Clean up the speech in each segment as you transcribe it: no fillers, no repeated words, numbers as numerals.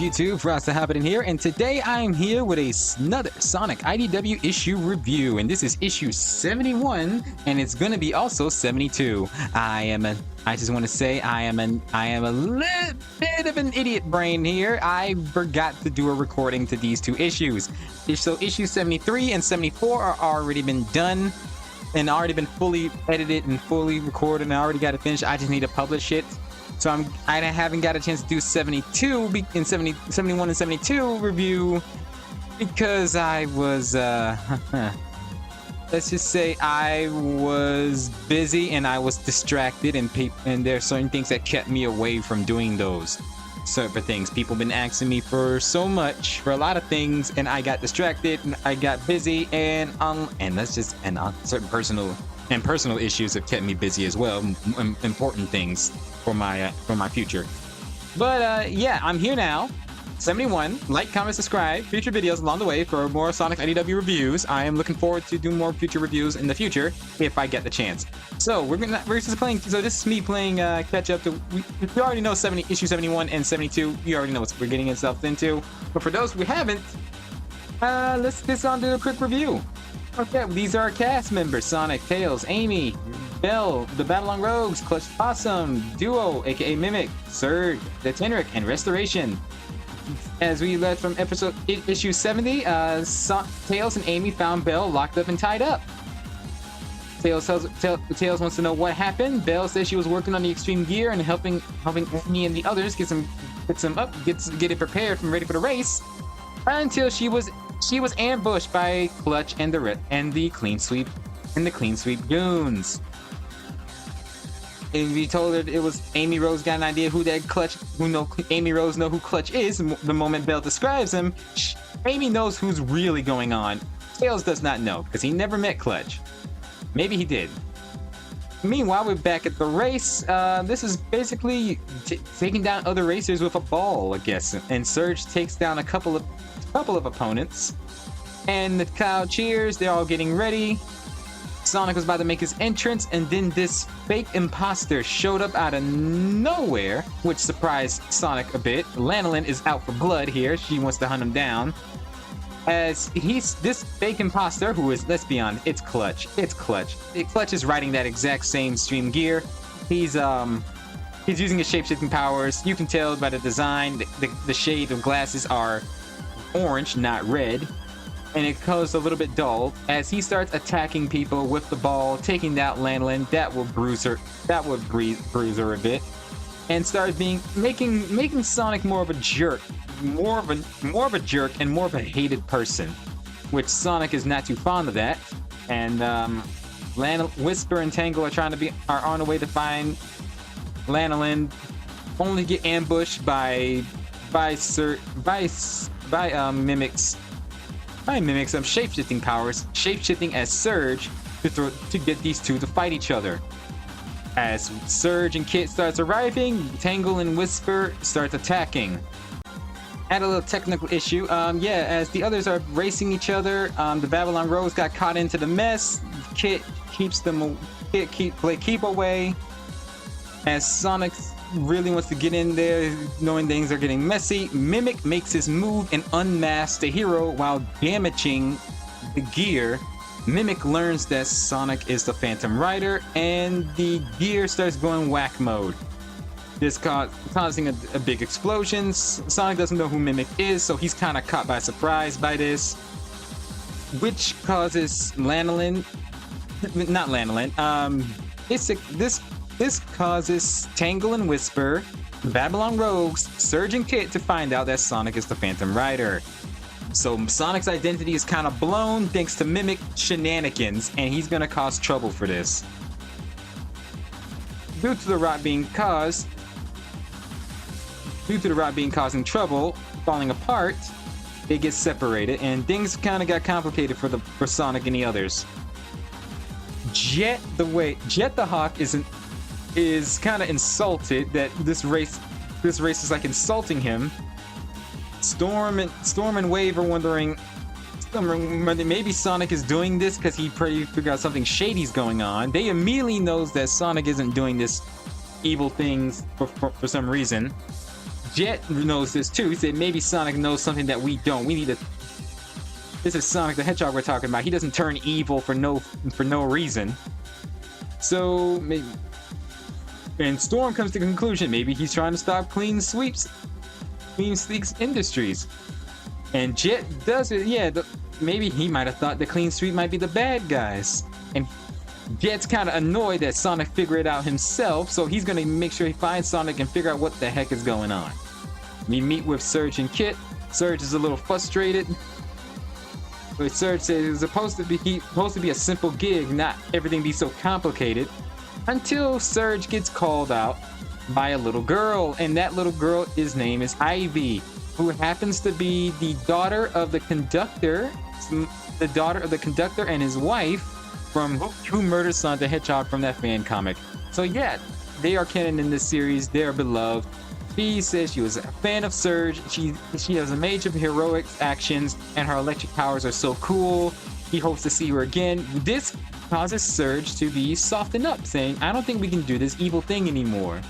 YouTube? Rasta Hobidon here, and today I am here with another Sonic IDW issue review, and this is issue 71, and it's gonna be also 72. I just want to say I am a little bit of an idiot brain here. I forgot to do a recording to these two issues. So issue 73 and 74 are already been done and already been fully edited and fully recorded, and I already got it finished. I just need to publish it. So I haven't got a chance to do 72 in 71 and 72 review because I was let's just say I was busy and I was distracted, and there are certain things that kept me away from doing those certain things. People been asking me for so much for a lot of things, and I got distracted and I got busy, and certain personal issues have kept me busy as well. Important things for my future. But yeah, I'm here now. 71. Like, comment, subscribe. Future videos along the way for more Sonic IDW reviews. I am looking forward to do more future reviews in the future if I get the chance. So we're just playing. So this is me playing catch up to. We already know issue 71 and 72. You already know what we're getting ourselves into. But for those who haven't, let's get on to a quick review. Okay, these are our cast members: Sonic, Tails, Amy, Bell, the Babylon Rogues, Clutch Possum, Duo, aka Mimic, Surge, the Tenric, and Restoration. As we led from issue 70, Tails and Amy found Bell locked up and tied up. Tails wants to know what happened. Bell says she was working on the extreme gear and helping Amy and the others get it prepared and ready for the race, until she was ambushed by Clutch and the Clean Sweep goons. And we told her it was Amy Rose got an idea Amy Rose know who Clutch is. The moment Bell describes him, Amy knows who's really going on. Tails does not know because he never met Clutch. Maybe he did. Meanwhile, we're back at the race. This is basically taking down other racers with a ball, I guess. And Surge takes down a couple of opponents. And the crowd cheers. They're all getting ready. Sonic was about to make his entrance, and then this fake imposter showed up out of nowhere, which surprised Sonic a bit. Lanolin is out for blood here. She wants to hunt him down. As this fake imposter, who is, let's be honest, it's Clutch. It's Clutch. Clutch is riding that exact same stream gear. He's using his shape-shifting powers. You can tell by the design, the shade of glasses are orange, not red. And it goes a little bit dull as he starts attacking people with the ball, taking out Lanolin. That will bruise her a bit, and starts making Sonic more of a jerk, more of a jerk, and more of a hated person, which Sonic is not too fond of that. And Whisper and Tangle are on the way to find Lanolin, only get ambushed by Mimics of shape-shifting powers, shape-shifting as Surge to get these two to fight each other. As Surge and Kit starts arriving, Tangle and Whisper starts attacking. Add a little technical issue. As the others are racing each other, the Babylon Rogues got caught into the mess. Kit keep away. As Sonic really wants to get in there, knowing things are getting messy, Mimic makes his move and unmasks the hero while damaging the gear. Mimic learns that Sonic is the Phantom Rider, and the gear starts going whack mode. This causing a big explosion. Sonic doesn't know who Mimic is, so he's kind of caught by surprise by this, which causes This causes Tangle and Whisper, Babylon Rogues, Surge and Kit to find out that Sonic is the Phantom Rider. So Sonic's identity is kind of blown thanks to Mimic shenanigans, and he's gonna cause trouble for this. Due to the rot causing trouble, falling apart, they get separated, and things kind of got complicated for Sonic and the others. Jet the Hawk is kind of insulted that this race is like insulting him. Storm and Wave are wondering maybe Sonic is doing this because he pretty figured out something shady's going on. They immediately knows that Sonic isn't doing this evil things for some reason. Jet knows this too. He said maybe Sonic knows something that we don't. We need to. This is Sonic the Hedgehog we're talking about. He doesn't turn evil for no reason. So maybe. And Storm comes to the conclusion maybe he's trying to stop Clean Sweeps Industries. And Jet does it. Yeah, maybe he might have thought the Clean Sweep might be the bad guys. And Jet's kind of annoyed that Sonic figured it out himself, so he's gonna make sure he finds Sonic and figure out what the heck is going on. We meet with Surge and Kit. Surge is a little frustrated. But Surge says it's supposed to be a simple gig, not everything be so complicated. Until Surge gets called out by a little girl, and that little girl, his name is Ivy, who happens to be the daughter of the conductor and his wife from Who Murdered Sonic the Hedgehog from that fan comic. So yeah, they are canon in this series. They are beloved. She says she was a fan of Surge. She has a mage of heroic actions, and her electric powers are so cool. He hopes to see her again. This causes Surge to be softened up, saying, I don't think we can do this evil thing anymore.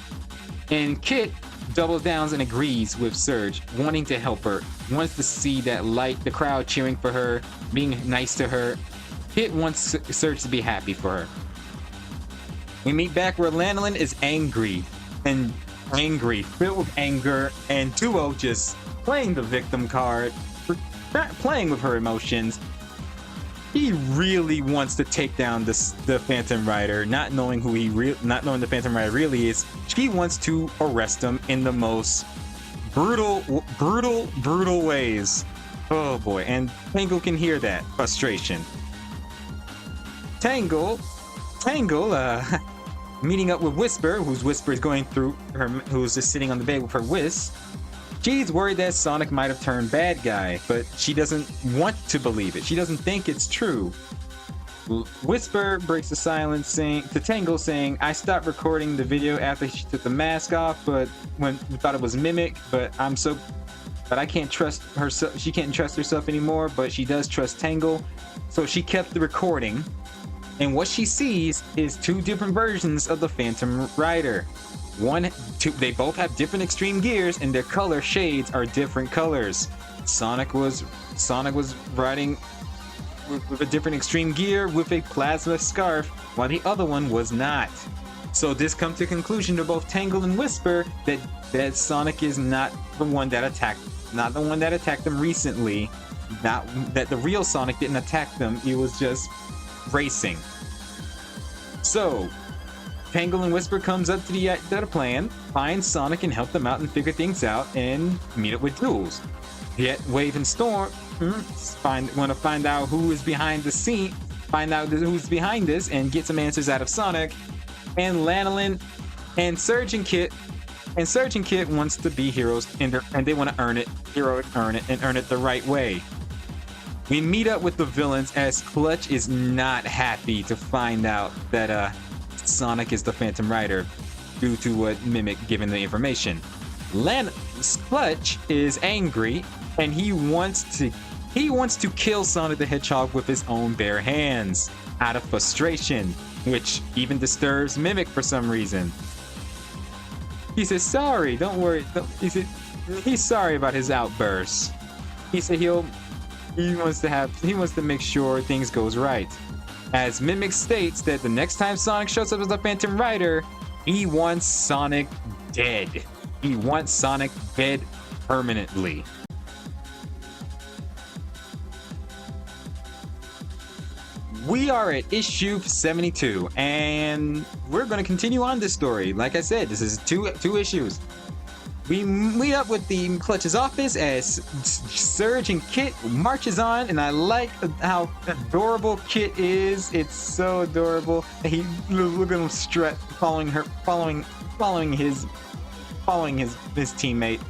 And Kit doubles down and agrees with Surge, wanting to help her, wants to see that light, the crowd cheering for her, being nice to her. Kit wants Surge to be happy for her. We meet back where Lanolin is angry, filled with anger, and Duo just playing the victim card, not playing with her emotions. He really wants to take down the Phantom Rider, not knowing the Phantom Rider really is. She wants to arrest him in the most brutal ways. Oh boy, and Tangle can hear that frustration. Tangle, meeting up with Whisper, Whisper is going through her, who's just sitting on the bed with her Whis. She's worried that Sonic might have turned bad guy, but she doesn't want to believe it. She doesn't think it's true. Whisper breaks the silence to Tangle, saying, I stopped recording the video after she took the mask off, but when we thought it was Mimic, but I can't trust herself. She can't trust herself anymore, but she does trust Tangle. So she kept the recording. And what she sees is two different versions of the Phantom Rider. They both have different extreme gears, and their color shades are different colors. Sonic was riding with a different extreme gear with a plasma scarf, while the other one was not. So this comes to the conclusion to both Tangle and Whisper that Sonic is not the one that attacked them recently. Not that the real Sonic didn't attack them. It was just racing. So Tangle and Whisper comes up to the plan, finds Sonic and help them out and figure things out, and meet up with Jules. Yet Wave and Storm want to find out who is behind the scene, find out who's behind this, and get some answers out of Sonic. And Lanolin and Surge and Kit wants to be heroes, and they want to earn it the right way. We meet up with the villains as Clutch is not happy to find out that Sonic is the Phantom Rider due to what Mimic given the information. Clutch is angry, and he wants to kill Sonic the Hedgehog with his own bare hands out of frustration, which even disturbs Mimic for some reason. He says, sorry, don't worry. He's sorry about his outbursts. He said he wants to make sure things goes right. As Mimic states that the next time Sonic shows up as the Phantom Rider, he wants Sonic dead. He wants Sonic dead permanently. We are at issue 72, and we're going to continue on this story. Like I said, this is two issues. We meet up with the Clutch's office as Surge and Kit marches on, and I like how adorable Kit is. It's so adorable. Look at him strut, following his teammate.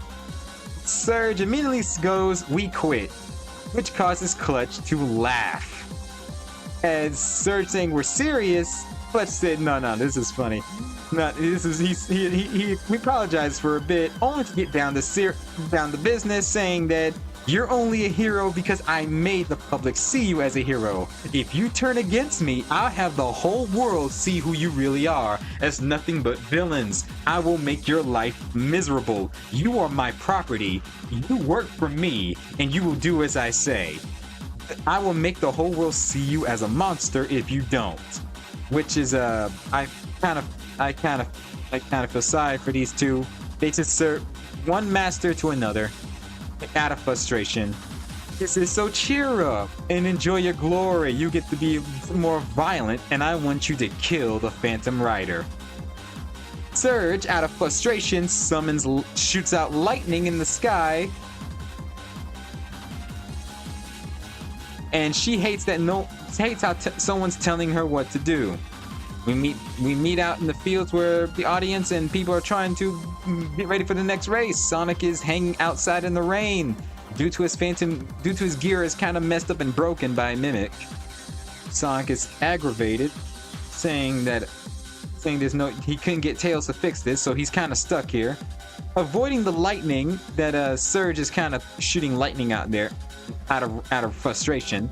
Surge immediately goes, "We quit," which causes Clutch to laugh. As Surge saying, "We're serious," Clutch said, "No, this is funny." We apologized for a bit, only to get down to business, saying that You're only a hero because I made the public see you as a hero. If you turn against me, I'll have the whole world see who you really are as nothing but villains. I will make your life miserable. You are my property. You work for me, and you will do as I say. I will make the whole world see you as a monster if you don't. Which is I kind of feel sorry for these two. They just serve one master to another out of frustration. This is so cheer up and enjoy your glory. You get to be more violent, and I want you to kill the Phantom Rider. Surge, out of frustration, shoots out lightning in the sky, and she hates how someone's telling her what to do. We meet out in the fields where the audience and people are trying to get ready for the next race. Sonic is hanging outside in the rain due to his gear is kind of messed up and broken by Mimic. Sonic is aggravated, saying he couldn't get Tails to fix this, so he's kind of stuck here. Avoiding the lightning that Surge is kind of shooting lightning out there out of frustration.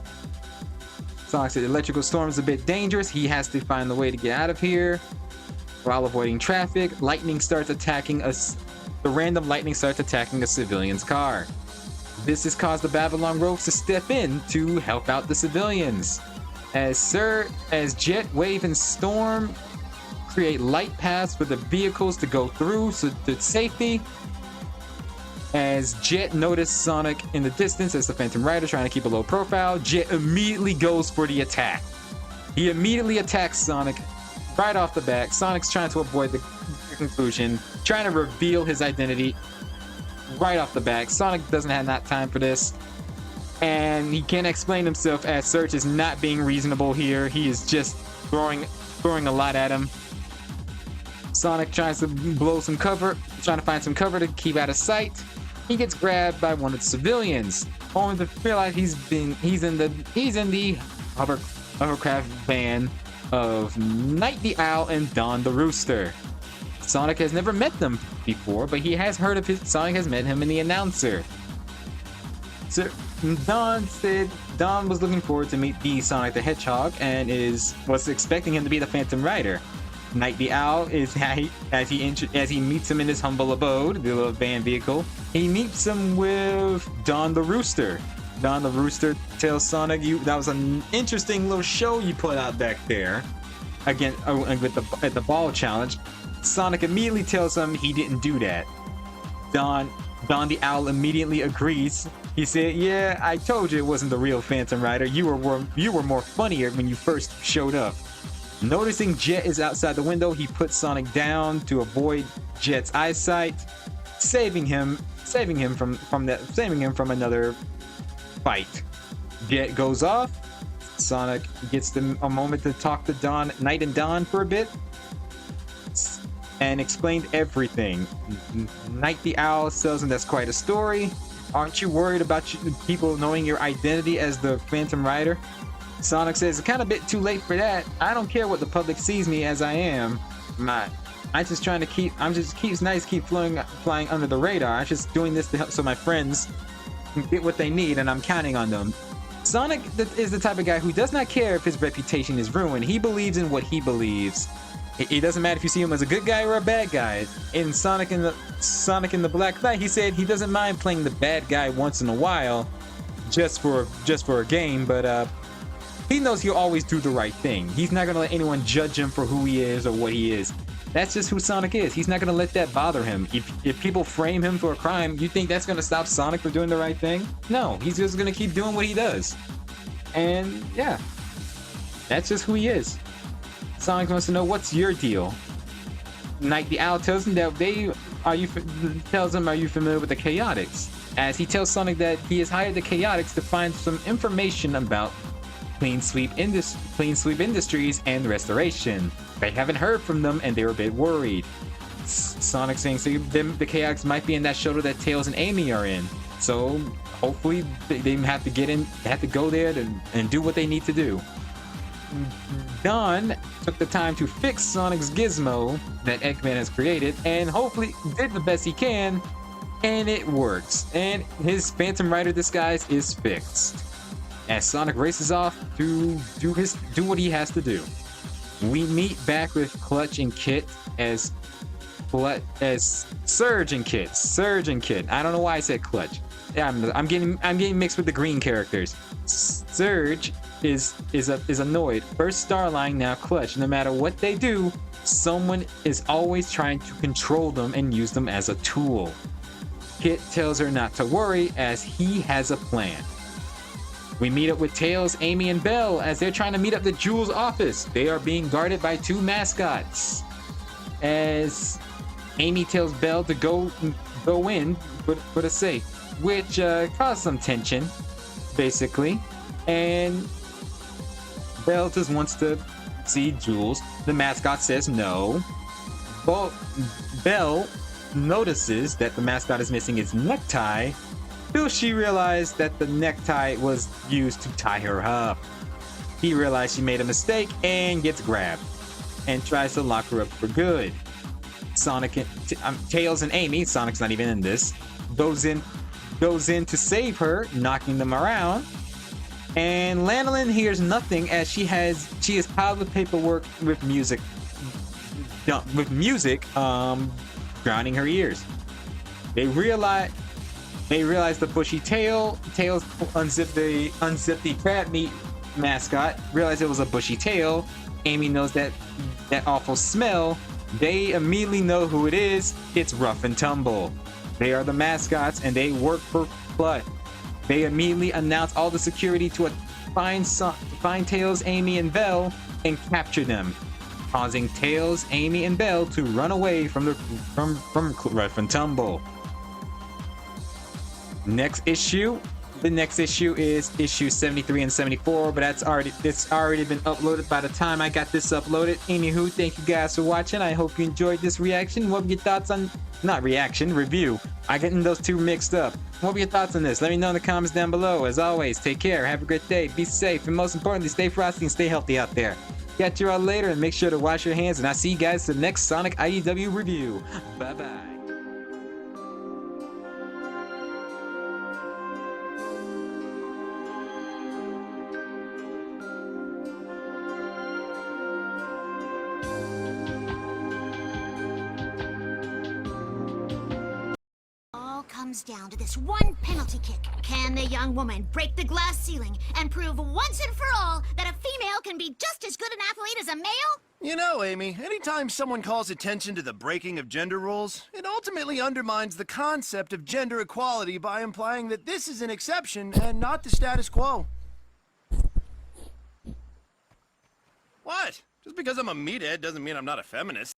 Sonic said electrical storm is a bit dangerous. He has to find the way to get out of here. While avoiding traffic, lightning starts attacking us. The random lightning starts attacking a civilian's car. This has caused the Babylon Rogues to step in to help out the civilians. As Jet, Wave, and Storm create light paths for the vehicles to go through to safety. As Jet noticed Sonic in the distance as the Phantom Rider trying to keep a low profile, Jet immediately goes for the attack. He immediately attacks Sonic right off the bat. Sonic's trying to avoid the conclusion, trying to reveal his identity right off the bat. Sonic doesn't have that time for this, and he can't explain himself as Surge is not being reasonable here. He is just throwing a lot at him. Sonic tries to blow some cover, trying to find some cover to keep out of sight. He gets grabbed by one of the civilians, only to realize he's in the hovercraft van of Night the Owl and Dawn the Rooster. Sonic has never met them before, but he has heard of Sonic has met him in the announcer. So Dawn said Dawn was looking forward to meet the Sonic the Hedgehog and was expecting him to be the Phantom Rider. Night the Owl is as he meets him in his humble abode, the little van vehicle. He meets him with Dawn the Rooster. Dawn the Rooster tells Sonic, that was an interesting little show you put out back there. Again, at the ball challenge. Sonic immediately tells him he didn't do that. Dawn the Owl immediately agrees. He said, "Yeah, I told you it wasn't the real Phantom Rider. You were more funnier when you first showed up." Noticing Jet is outside the window, he puts Sonic down to avoid Jet's eyesight, saving him from another fight. Jet goes off. Sonic gets a moment to talk to Night and Dawn for a bit, and explained everything. Night the Owl tells him that's quite a story. Aren't you worried about people knowing your identity as the Phantom Rider? Sonic says, it's kind of a bit too late for that. I don't care what the public sees me as I am. I'm just keep flying under the radar. I'm just doing this to help so my friends can get what they need, and I'm counting on them. Sonic is the type of guy who does not care if his reputation is ruined. He believes in what he believes. It doesn't matter if you see him as a good guy or a bad guy. In Sonic and the Black Knight, he said he doesn't mind playing the bad guy once in a while, just for a game, but he knows he'll always do the right thing. He's not gonna let anyone judge him for who he is or what he is. That's just who Sonic is. He's not gonna let that bother him. If people frame him for a crime, you think that's gonna stop Sonic from doing the right thing? No, he's just gonna keep doing what he does. And yeah, that's just who he is. Sonic wants to know, what's your deal? Night the Owl tells him are you familiar with the Chaotix? As he tells Sonic that he has hired the Chaotix to find some information about Clean Sweep Industries and Restoration. They haven't heard from them and they're a bit worried. Sonic saying the Chaotix might be in that shuttle that Tails and Amy are in. So hopefully they have to go there and do what they need to do. Dawn took the time to fix Sonic's gizmo that Eggman has created and hopefully did the best he can. And it works. And his Phantom Rider disguise is fixed. As Sonic races off to do what he has to do. We meet back with Clutch and Kit as Surge and Kit. I don't know why I said Clutch. Yeah, I'm getting mixed with the green characters. Surge is annoyed. First Starline, now Clutch. No matter what they do, someone is always trying to control them and use them as a tool. Kit tells her not to worry as he has a plan. We meet up with Tails, Amy, and Belle as they're trying to meet up at Jules' office. They are being guarded by two mascots. As Amy tells Belle to go in, but a safe, which caused some tension, basically. And Belle just wants to see Jules. The mascot says no. Belle notices that the mascot is missing his necktie, till she realized that the necktie was used to tie her up. He realized she made a mistake and gets grabbed and tries to lock her up for good. Tails and Amy, Sonic's not even in this, goes in to save her, knocking them around. And Lanolin hears nothing as she has piled the paperwork with music drowning her ears. They realize the bushy tails unzip the crab meat mascot, realize it was a bushy tail. Amy knows that awful smell. They immediately know who it is. It's Rough and Tumble. They are the mascots and they work for Clutch. They immediately announce all the security to find Tails, Amy, and Belle and capture them, causing Tails, Amy, and Belle to run away from Rough and Tumble. The next issue is issue 73 and 74, but it's already been uploaded by the time I got this uploaded. Anywho, thank you guys for watching. I hope you enjoyed this reaction. What were your thoughts on review? I getting those two mixed up. What were your thoughts on this? Let me know in the comments down below. As always, take care, have a great day, be safe, and most importantly, stay frosty and stay healthy out there. Catch you all later, and make sure to wash your hands, and I'll see you guys in the next Sonic IDW review. Bye bye. Comes down to this one penalty kick. Can the young woman break the glass ceiling and prove once and for all that a female can be just as good an athlete as a male? You know, Amy, anytime someone calls attention to the breaking of gender roles, it ultimately undermines the concept of gender equality by implying that this is an exception and not the status quo. What? Just because I'm a meathead doesn't mean I'm not a feminist.